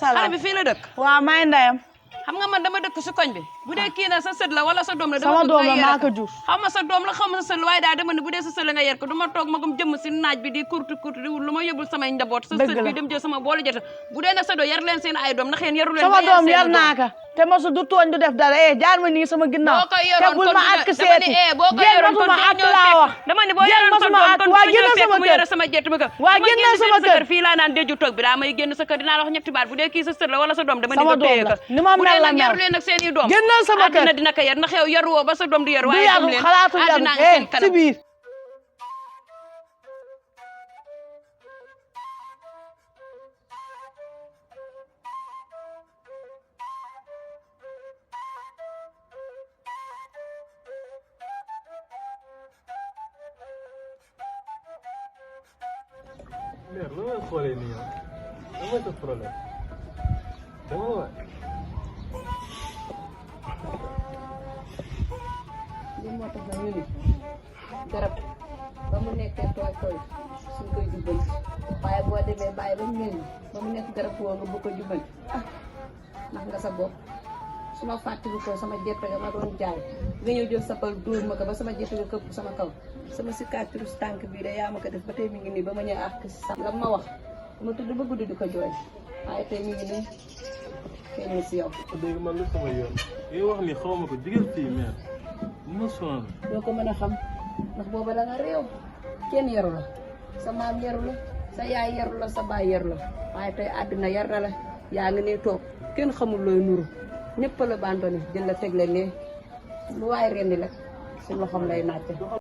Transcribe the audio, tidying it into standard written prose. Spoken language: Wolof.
salaam xale bi fii la dëkk. waaw may ndeyam. xam nga man dama dëkk si koñ bi bu dee kii na sa sët la wala sa doom la. sama doom la maa ko jur. xaw ma sa doom la xaw ma sa sët la waaye daal dama ne bu dee sa sët la nga yer ko du ma toog magum jëmm si naaj bi di kurti kurti di wul lu ma yóbbul samay njaboot. sa sët bi dem jël sama boolu jota bu dee nag sa doom yar leen seen ay doom ndax yéen yaru leen. sama doom yar naa ka te mosu du tooñ du def dara jaar ma nii sama ginnaaw. boo ko yoroon te bul ma àkk seeti jéem ma àkk laa wax. dama ni boo yoroon sa doom kon waa génn sama kër sama jett bi ka waa génn sama kër fii laa naan déju toog bi daa may génn sa kër dinaa la wax ñetti baat bu dee kii sa sët la wala sa doom dama ni sama nga téye doom ka la ni ma mel la mel yaru leen ak seen i doom génnal sama kër àddina dina ko yar ndax yow yaru woo ba sa doom di yaru waaye yaru xalaatu yaru si biir mère lu may xoolee nii yow lan mooy sa problème dama la waay. li moo tax nag ñu ni garab ba mu nekkee tooy tooy suñ koy jubbanti waaye boo demee bàyyi ba mu mel ni ba mu nekk garab woo nga bu ko jubbanti ndax nga sa bopp su ma fàttali ko sama jette nga ma doon jaay nga ñëw jël sa bal dóor ma ko ba sama jette nga këpp sama kaw sama cicatrice tànk bii de yaa ma ko def ba tey mi ngi nii ba ma ñëw àq si sax nga ma wax ma tudd ba guddi di ko jooy waaye tey mi ngi nii feeñee si yow. dégg man lu sama yoon yow wax ni xaw ma ko digal fii mère li ma sonal. doo ko mën a xam ndax booba da nga réew kenn yaru la sa maam yaru la sa yaay yaru la sa baay yaru la waaye tey àddina yar na la yaa ngi nii toog kenn xamul looy nuru ñëpp la bandone jël la teg la ne lu waay rendi la si loxoom lay naajte.